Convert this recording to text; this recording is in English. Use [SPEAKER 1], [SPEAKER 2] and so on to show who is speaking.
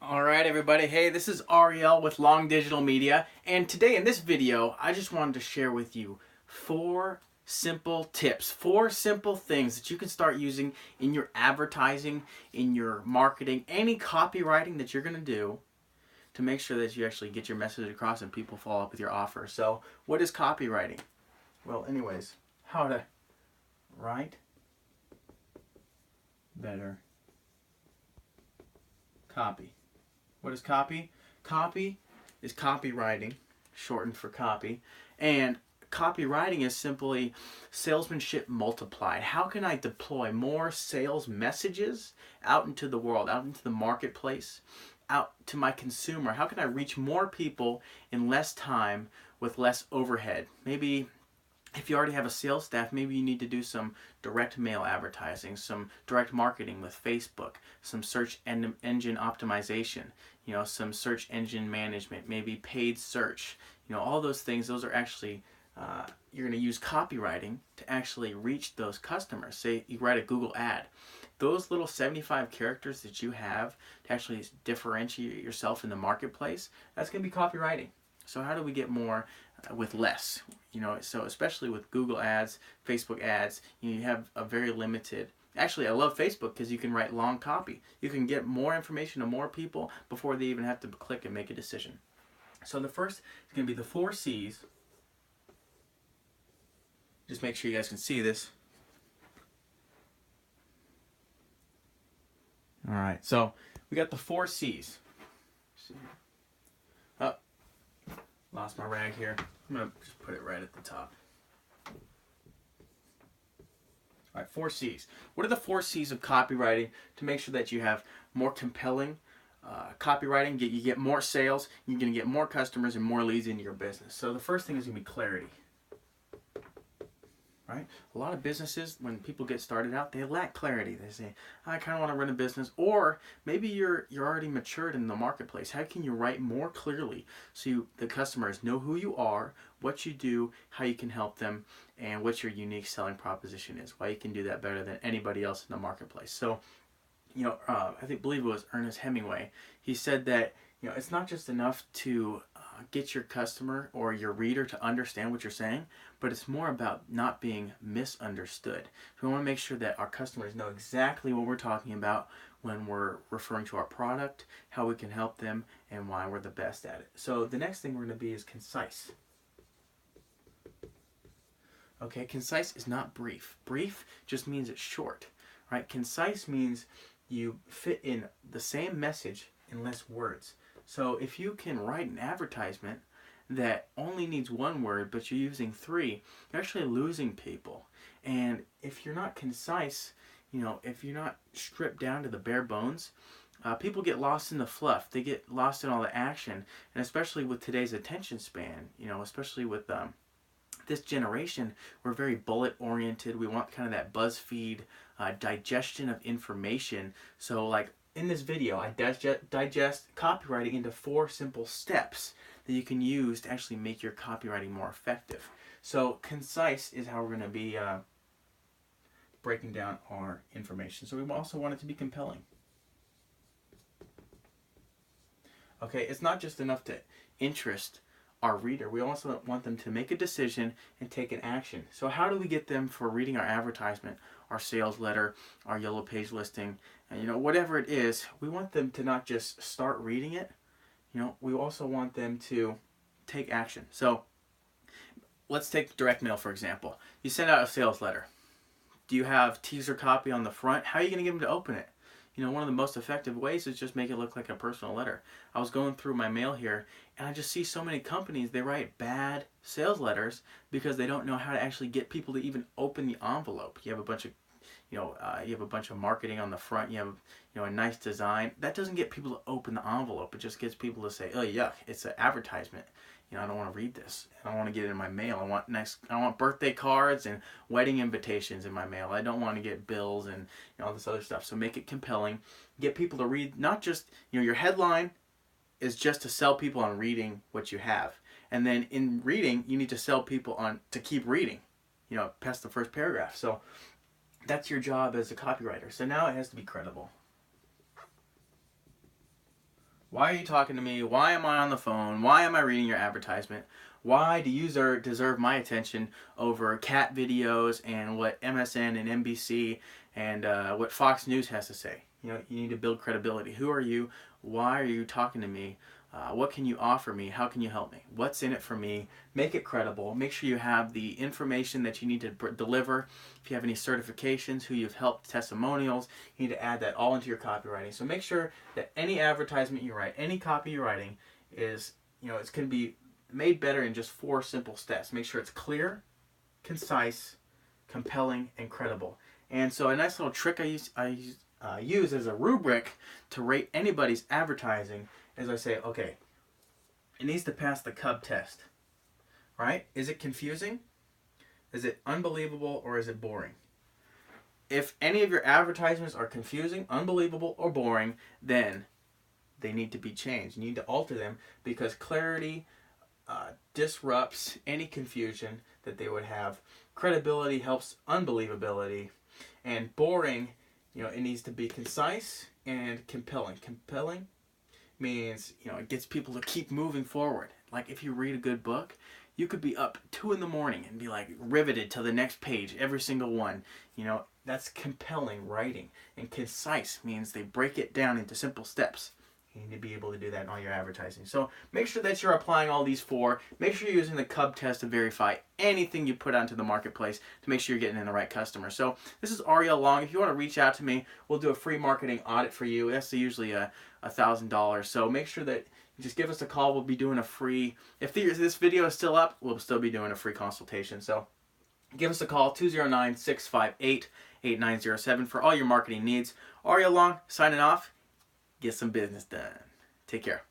[SPEAKER 1] All right, everybody. Hey, this is Ariel with Long Digital Media, and today in this video, I just wanted to share with you 4 simple things that you can start using in your advertising, in your marketing, any copywriting that you're going to do to make sure that you actually get your message across and people follow up with your offer. So, what is copywriting? Well, anyways, how to write better copy. What is copy? Copy is copywriting, shortened for copy. And copywriting is simply salesmanship multiplied. How can I deploy more sales messages out into the world, out into the marketplace, out to my consumer? How can I reach more people in less time with less overhead? Maybe if you already have a sales staff, maybe you need to do some direct mail advertising, some direct marketing with Facebook, some search engine optimization, some search engine management, maybe paid search, all those things. Those are actually, you're going to use copywriting to actually reach those customers. Say you write a Google ad. Those little 75 characters that you have to actually differentiate yourself in the marketplace, that's going to be copywriting. So how do we get more with less? So especially with Google ads, Facebook ads, you have a very limited. Actually, I love Facebook because you can write long copy. You can get more information to more people before they even have to click and make a decision. So the first is going to be the 4 C's. Just make sure you guys can see this. All right, so we got the 4 C's. Oh, lost my rag here. I'm going to just put it right at the top. All right, 4 C's. What are the 4 C's of copywriting to make sure that you have more compelling copywriting, you get more sales, you're going to get more customers and more leads into your business? So the first thing is going to be clarity. Right? A lot of businesses, when people get started out, they lack clarity. They say, I kind of want to run a business, or maybe you're already matured in the marketplace. How can you write more clearly so the customers know who you are, what you do, how you can help them, and what your unique selling proposition is, why you can do that better than anybody else in the marketplace. So, believe it was Ernest Hemingway. He said that it's not just enough to get your customer or your reader to understand what you're saying, but it's more about not being misunderstood. We want to make sure that our customers know exactly what we're talking about when we're referring to our product, how we can help them, and why we're the best at it. So the next thing we're going to be is concise. Okay, concise is not brief. Brief just means it's short, right? Concise means you fit in the same message in less words. So if you can write an advertisement that only needs 1 word, but you're using 3, you're actually losing people. And if you're not concise, if you're not stripped down to the bare bones, people get lost in the fluff. They get lost in all the action. And especially with today's attention span, especially with this generation, we're very bullet oriented. We want kind of that BuzzFeed digestion of information. So like in this video, I digest copywriting into 4 simple steps that you can use to actually make your copywriting more effective. So concise is how we're going to be breaking down our information. So we also want it to be compelling. Okay, it's not just enough to interest our reader. We also want them to make a decision and take an action. So how do we get them for reading our advertisement, our sales letter, our yellow page listing, and whatever it is? We want them to not just start reading it. We also want them to take action. So let's take direct mail, for example. You send out a sales letter. Do you have teaser copy on the front? How are you going to get them to open it? One of the most effective ways is just make it look like a personal letter. I was going through my mail here, and I just see so many companies, they write bad sales letters because they don't know how to actually get people to even open the envelope. You have a bunch of marketing on the front. You have a nice design. That doesn't get people to open the envelope. It just gets people to say, oh yuck, it's an advertisement. I don't want to read this. I don't want to get it in my mail. I want birthday cards and wedding invitations in my mail. I don't want to get bills and all this other stuff. So make it compelling. Get people to read. Not just your headline is just to sell people on reading what you have, and then in reading you need to sell people on to keep reading. Past the first paragraph. So that's your job as a copywriter. So now it has to be credible. Why are you talking to me? Why am I on the phone? Why am I reading your advertisement? Why do you deserve my attention over cat videos and what MSN and NBC and what Fox News has to say? You know, you need to build credibility. Who are you? Why are you talking to me? What can you offer me? How can you help me? What's in it for me? Make it credible. Make sure you have the information that you need to deliver. If you have any certifications, who you've helped, testimonials, you need to add that all into your copywriting. So make sure that any advertisement you write, any copy you're writing is, you know, it's going to be made better in just 4 simple steps. Make sure it's clear, concise, compelling, and credible. And so a nice little trick I use as a rubric to rate anybody's advertising is I say, okay, it needs to pass the Cub test, right? Is it confusing? Is it unbelievable, or is it boring? If any of your advertisements are confusing, unbelievable, or boring, then they need to be changed. You need to alter them because clarity disrupts any confusion that they would have. Credibility helps unbelievability. And boring, you know, it needs to be concise and compelling. Compelling means, you know, it gets people to keep moving forward. Like if you read a good book, you could be up 2 a.m. and be like riveted to the next page, every single one. You know, that's compelling writing. And concise means they break it down into simple steps. You need to be able to do that in all your advertising. So make sure that you're applying all these 4. Make sure you're using the Cub test to verify anything you put onto the marketplace to make sure you're getting in the right customer. So this is Ariel Long. If you want to reach out to me, we'll do a free marketing audit for you. That's usually $1,000. So make sure that you just give us a call. We'll be doing a free, if this video is still up, we'll still be doing a free consultation. So give us a call, 209-658-8907 for all your marketing needs. Ariel Long, signing off. Get some business done. Take care.